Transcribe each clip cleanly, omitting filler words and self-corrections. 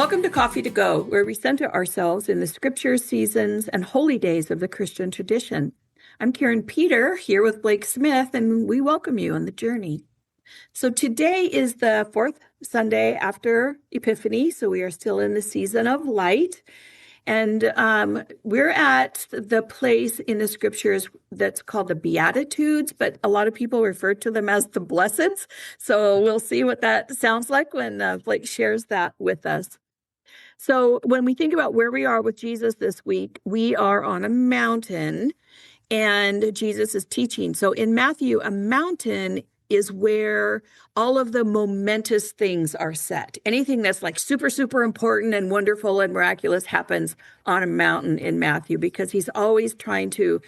Welcome to Coffee to Go, where we center ourselves in the scriptures, seasons, and holy days of the Christian tradition. I'm Karin Peter, here with Blake Smith, and we welcome you on the journey. So today is the fourth Sunday after Epiphany, so we are still in the season of light. And we're at the place in the scriptures that's called the beatitudes, but a lot of people refer to them as the blesseds. So we'll see what that sounds like when Blake shares that with us. So when we think about where we are with Jesus this week, we are on a mountain and Jesus is teaching. So in Matthew, a mountain is where all of the momentous things are set. Anything that's like super, super important and wonderful and miraculous happens on a mountain in Matthew, because he's always trying to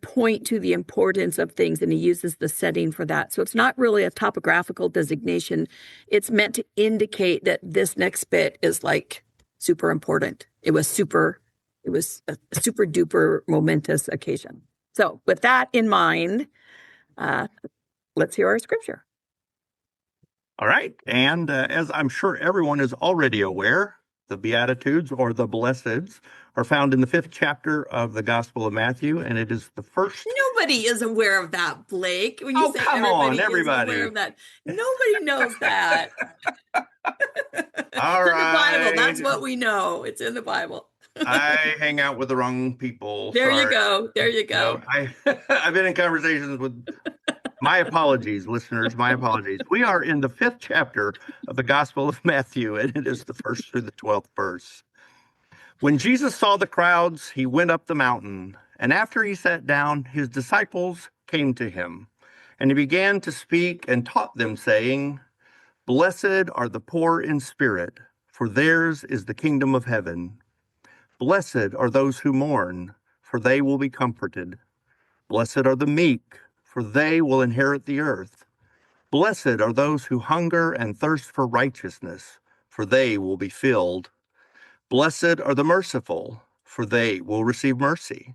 point to the importance of things, and he uses the setting for that. So it's not really a topographical designation. It's meant to indicate that this next bit is like super important. It was a super duper momentous occasion. So with that in mind, let's hear our scripture. All right. And as I'm sure everyone is already aware, the Beatitudes, or the Blesseds, are found in the 5th chapter of the Gospel of Matthew, and it is the first... Nobody is aware of that, Blake. When you say come on, everybody. Is aware of that. Nobody knows that. All right. In the Bible, that's what we know. It's in the Bible. I hang out with the wrong people. There you go. No, I've been in conversations with... My apologies, listeners. My apologies. We are in the 5th chapter of the Gospel of Matthew, and it is the 1st through the 12th verse. When Jesus saw the crowds, he went up the mountain, and after he sat down, his disciples came to him, and he began to speak and taught them, saying, "Blessed are the poor in spirit, for theirs is the kingdom of heaven. Blessed are those who mourn, for they will be comforted. Blessed are the meek, for they will inherit the earth. Blessed are those who hunger and thirst for righteousness, for they will be filled. Blessed are the merciful, for they will receive mercy.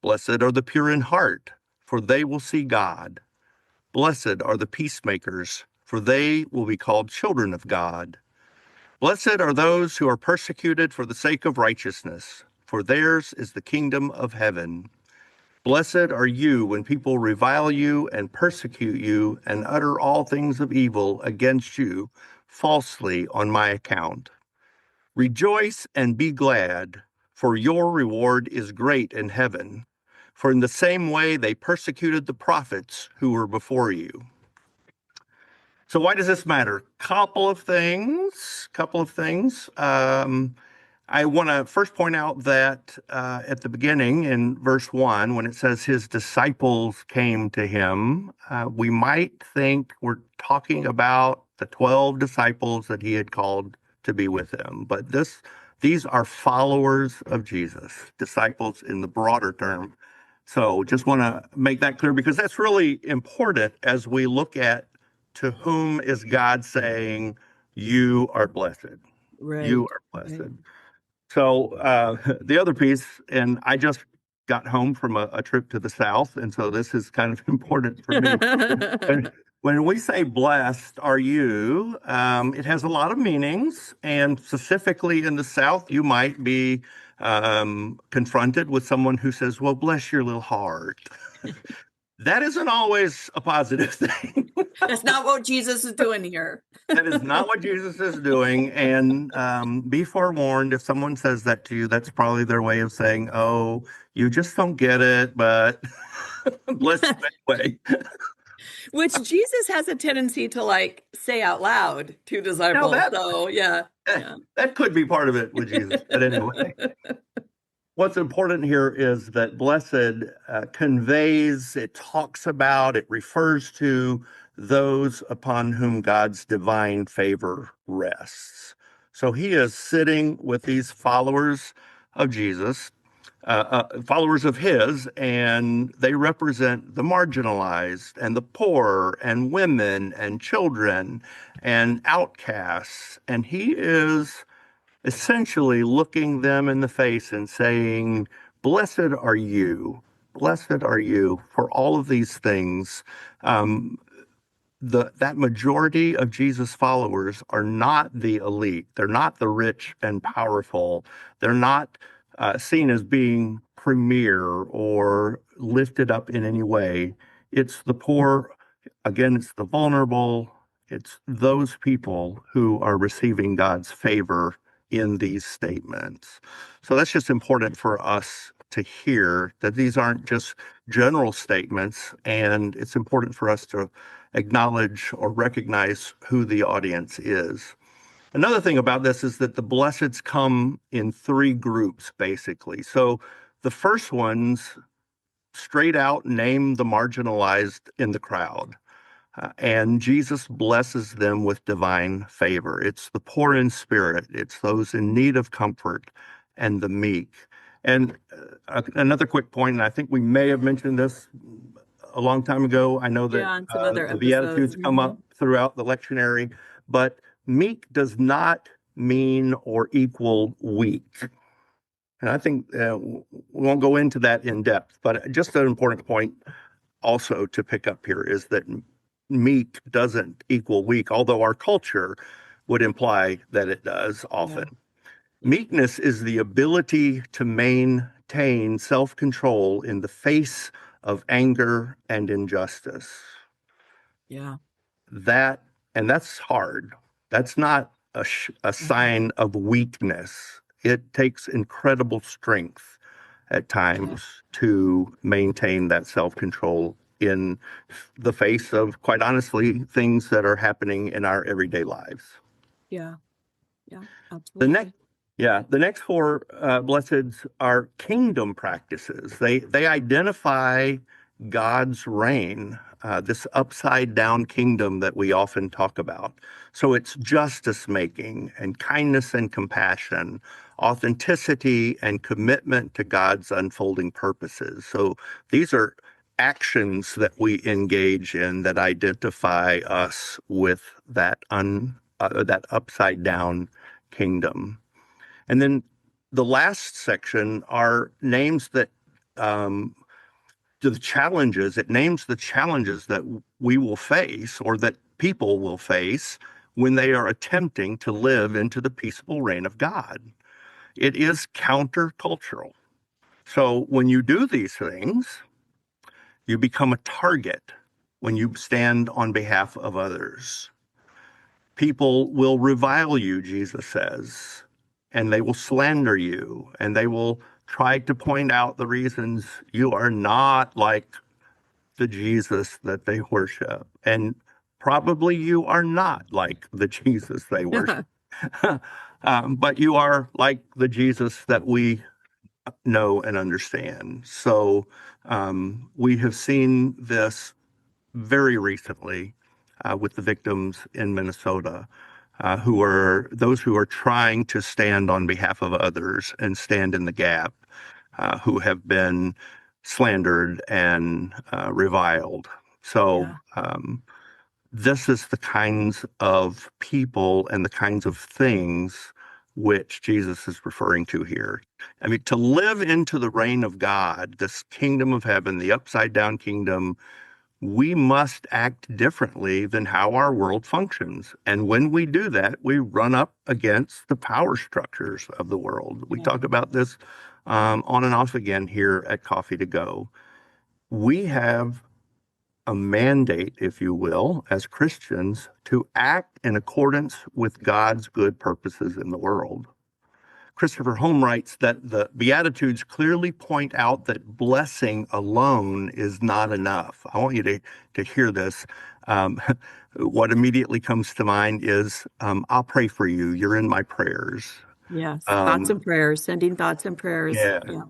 Blessed are the pure in heart, for they will see God. Blessed are the peacemakers, for they will be called children of God. Blessed are those who are persecuted for the sake of righteousness, for theirs is the kingdom of heaven. Blessed are you when people revile you and persecute you and utter all things of evil against you falsely on my account. Rejoice and be glad, for your reward is great in heaven. For in the same way they persecuted the prophets who were before you." So why does this matter? Couple of things. I want to first point out that at the beginning in verse 1, when it says his disciples came to him, we might think we're talking about the 12 disciples that he had called to be with him. But these are followers of Jesus, disciples in the broader term. So just want to make that clear, because that's really important as we look at to whom is God saying, you are blessed. Right. You are blessed. Right. So the other piece, and I just got home from a trip to the South, and so this is kind of important for me. When we say blessed are you, it has a lot of meanings, and specifically in the South, you might be confronted with someone who says, well, bless your little heart. That isn't always a positive thing. That's not what Jesus is doing here. That is not what Jesus is doing. And be forewarned, if someone says that to you, that's probably their way of saying, oh, you just don't get it, but bless you anyway. Which Jesus has a tendency to like say out loud to disciples. That could be part of it with Jesus. But anyway. What's important here is that blessed conveys, it talks about, it refers to those upon whom God's divine favor rests. So he is sitting with these followers of Jesus, followers of his, and they represent the marginalized and the poor and women and children and outcasts. And he is essentially looking them in the face and saying, blessed are you for all of these things. that majority of Jesus followers are not the elite. They're not the rich and powerful. They're not seen as being premier or lifted up in any way. It's the poor. Again, it's the vulnerable. It's those people who are receiving God's favor in these statements. So that's just important for us to hear that these aren't just general statements, and it's important for us to acknowledge or recognize who the audience is. Another thing about this is that the blesseds come in three groups, basically. So the first ones straight out name the marginalized in the crowd. And Jesus blesses them with divine favor. It's the poor in spirit, it's those in need of comfort, and the meek. And another quick point, and I think we may have mentioned this a long time ago. I know that on some other the Beatitudes come up throughout the lectionary, but meek does not mean or equal weak. And I think we won't go into that in depth, but just an important point also to pick up here is that meek doesn't equal weak, although our culture would imply that it does often. Yeah. Meekness is the ability to maintain self-control in the face of anger and injustice. Yeah. That's hard. That's not a sign of weakness. It takes incredible strength at times to maintain that self-control in the face of, quite honestly, things that are happening in our everyday lives. Yeah, absolutely. The next four blesseds are kingdom practices. They identify God's reign, this upside down kingdom that we often talk about. So it's justice making and kindness and compassion, authenticity and commitment to God's unfolding purposes. So these are actions that we engage in that identify us with that upside down kingdom. And then the last section are names that the challenges. It names the challenges that we will face or that people will face when they are attempting to live into the peaceable reign of God. It is countercultural. So when you do these things, you become a target when you stand on behalf of others. People will revile you, Jesus says, and they will slander you, and they will try to point out the reasons you are not like the Jesus that they worship. And probably you are not like the Jesus they worship. But you are like the Jesus that we know and understand. So we have seen this very recently with the victims in Minnesota, who are those who are trying to stand on behalf of others and stand in the gap, who have been slandered and reviled. So this is the kinds of people and the kinds of things which Jesus is referring to here. I mean, to live into the reign of God, this kingdom of heaven, the upside down kingdom, we must act differently than how our world functions. And when we do that, we run up against the power structures of the world. We talk about this on and off again here at Coffee to Go. We have a mandate, if you will, as Christians to act in accordance with God's good purposes in the world. Christopher Home writes that the Beatitudes clearly point out that blessing alone is not enough. I want you to hear this. What immediately comes to mind is, I'll pray for you. You're in my prayers. Yes, thoughts and prayers, sending thoughts and prayers.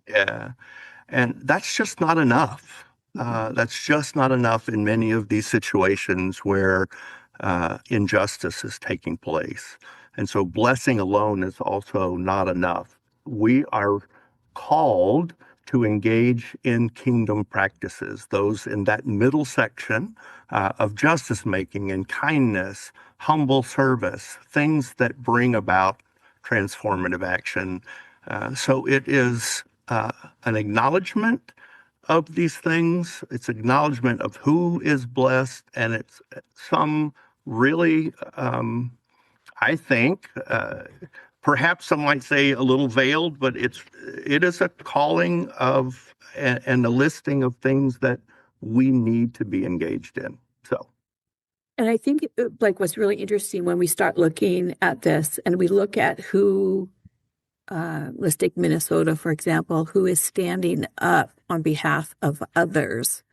Yeah. And that's just not enough. That's just not enough in many of these situations where injustice is taking place. And so blessing alone is also not enough. We are called to engage in kingdom practices, those in that middle section of justice making and kindness, humble service, things that bring about transformative action. So it is an acknowledgement of these things. It's acknowledgement of who is blessed, and it's some really, I think, perhaps some might say a little veiled, but it is a calling of and a listing of things that we need to be engaged in. So, and I think like what's really interesting when we start looking at this and we look at who, let's take Minnesota, for example, who is standing up on behalf of others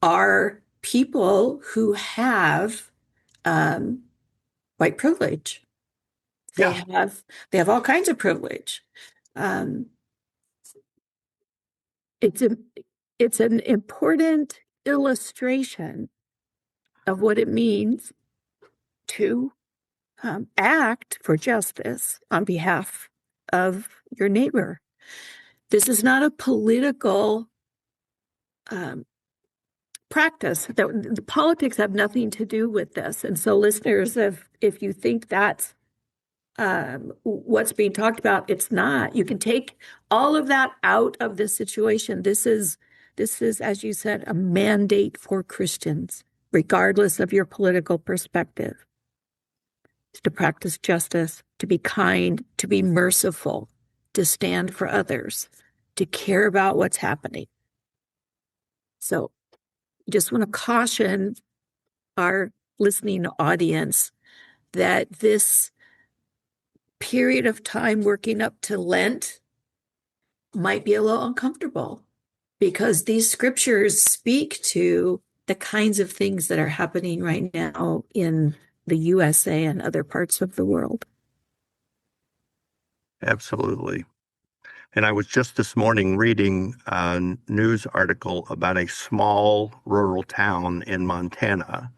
are people who have white privilege. They yeah, have all kinds of privilege. Um, it's an important illustration of what it means to act for justice on behalf of your neighbor. This is not a political practice. The politics have nothing to do with this. And so, listeners, if you think that's what's being talked about, it's not. You can take all of that out of this situation. This is, as you said, a mandate for Christians, regardless of your political perspective, to practice justice, to be kind, to be merciful, to stand for others, to care about what's happening. So just want to caution our listening audience that this period of time working up to Lent might be a little uncomfortable because these scriptures speak to the kinds of things that are happening right now in the USA and other parts of the world. absolutely. And I was just this morning reading a news article about a small rural town in Montana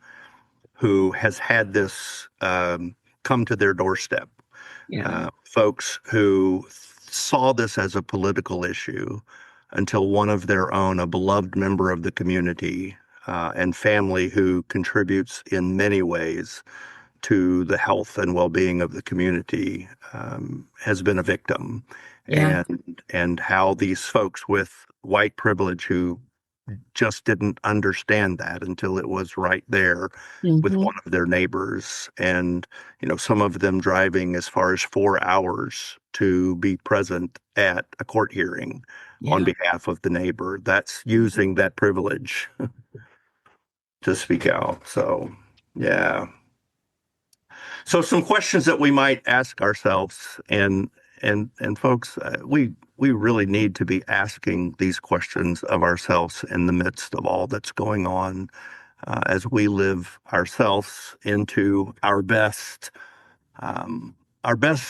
who has had this come to their doorstep. Yeah. Folks who saw this as a political issue until one of their own, a beloved member of the community and family who contributes in many ways to the health and well-being of the community, has been a victim. Yeah. And how these folks with white privilege who just didn't understand that until it was right there with Mm-hmm. one of their neighbors. And, some of them driving as far as 4 hours to be present at a court hearing on Yeah. behalf of the neighbor. That's using that privilege to speak out. So, yeah. So some questions that we might ask ourselves, and folks, we really need to be asking these questions of ourselves in the midst of all that's going on, as we live ourselves into our best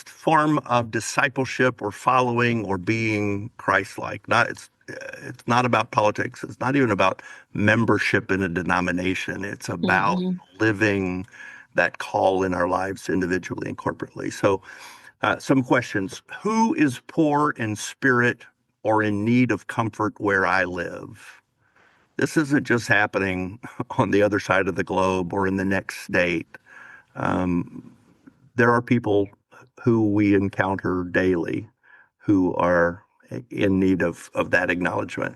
form of discipleship or following or being Christ-like. It's not about politics. It's not even about membership in a denomination. It's about Mm-hmm. living that call in our lives individually and corporately. So, some questions. Who is poor in spirit or in need of comfort where I live? This isn't just happening on the other side of the globe or in the next state. Um, there are people who we encounter daily who are in need of that acknowledgement.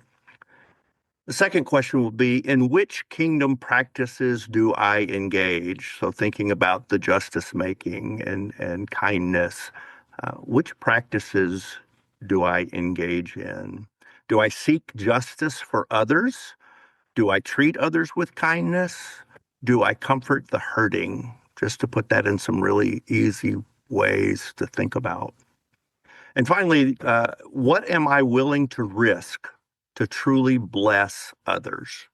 The second question will be, in which kingdom practices do I engage? So thinking about the justice making and kindness, which practices do I engage in? Do I seek justice for others? Do I treat others with kindness? Do I comfort the hurting? Just to put that in some really easy ways to think about. And finally, what am I willing to risk to truly bless others?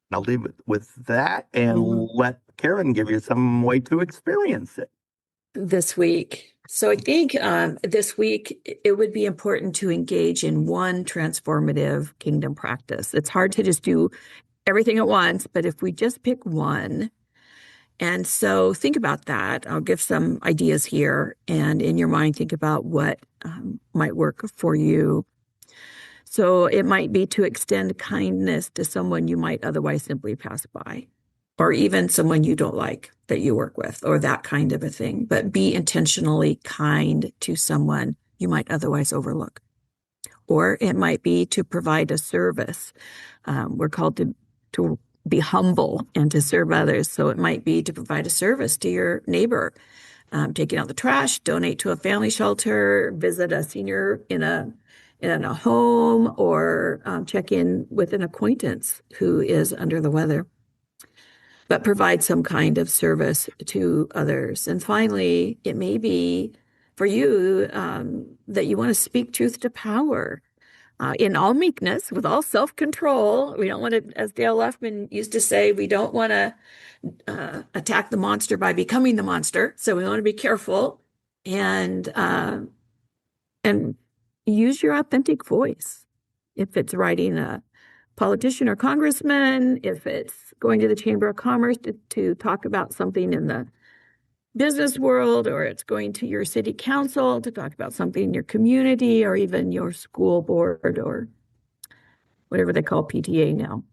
And I'll leave it with that and let Karin give you some way to experience it. This week. So I think this week it would be important to engage in one transformative kingdom practice. It's hard to just do everything at once, but if we just pick one, and so think about that. I'll give some ideas here, and in your mind, think about what might work for you. So it might be to extend kindness to someone you might otherwise simply pass by, or even someone you don't like that you work with, or that kind of a thing. But be intentionally kind to someone you might otherwise overlook. or it might be to provide a service. We're called to be humble and to serve others. So it might be to provide a service to your neighbor, taking out the trash, donate to a family shelter, visit a senior in a home, or check in with an acquaintance who is under the weather, but provide some kind of service to others. And finally, it may be for you that you want to speak truth to power. In all meekness, with all self-control. We don't want to, as Dale Luffman used to say, we don't want to attack the monster by becoming the monster. So we want to be careful and use your authentic voice. If it's writing a politician or congressman, if it's going to the Chamber of Commerce to talk about something in the business world, or it's going to your city council to talk about something in your community, or even your school board, or whatever they call PTA now.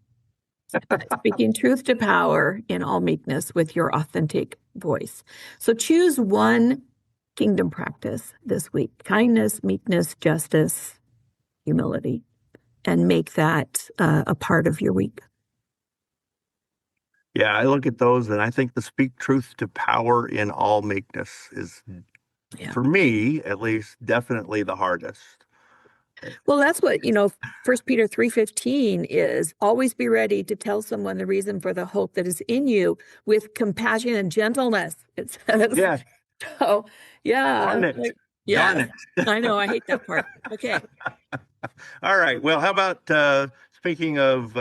Speaking truth to power in all meekness with your authentic voice. So choose one kingdom practice this week: kindness, meekness, justice, humility, and make that a part of your week. Yeah, I look at those and I think the speak truth to power in all meekness is, for me at least, definitely the hardest. Well, that's what, 1 Peter 3:15 is: always be ready to tell someone the reason for the hope that is in you with compassion and gentleness. It says. Yeah. So, yeah. Darn it. Yeah. Darn it. I know. I hate that part. Okay. All right. Well, how about speaking of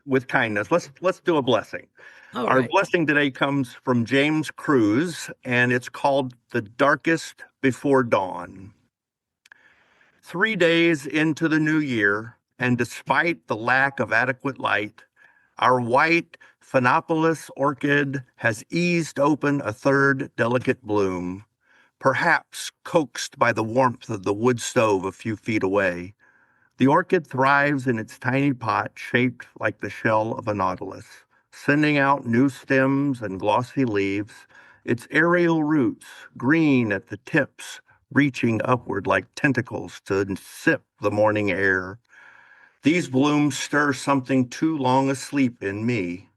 with kindness? Let's do a blessing. All Our right. blessing today comes from James Cruz, and it's called "The Darkest Before Dawn." 3 days into the new year, and despite the lack of adequate light, our white Phenopolis orchid has eased open a third delicate bloom, perhaps coaxed by the warmth of the wood stove a few feet away. The orchid thrives in its tiny pot shaped like the shell of a nautilus, sending out new stems and glossy leaves, its aerial roots, green at the tips, reaching upward like tentacles to sip the morning air. These blooms stir something too long asleep in me,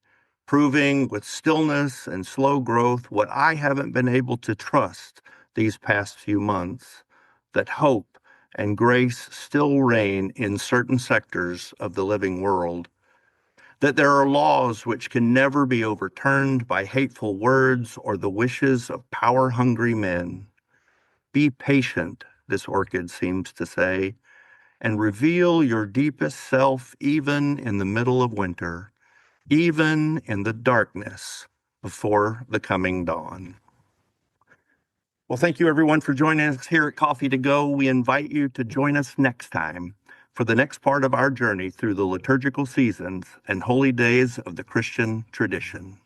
proving with stillness and slow growth what I haven't been able to trust these past few months, that hope and grace still reign in certain sectors of the living world, that there are laws which can never be overturned by hateful words or the wishes of power-hungry men. Be patient, this orchid seems to say, and reveal your deepest self even in the middle of winter, even in the darkness before the coming dawn. Well, thank you everyone for joining us here at Coffee to Go. We invite you to join us next time for the next part of our journey through the liturgical seasons and holy days of the Christian tradition.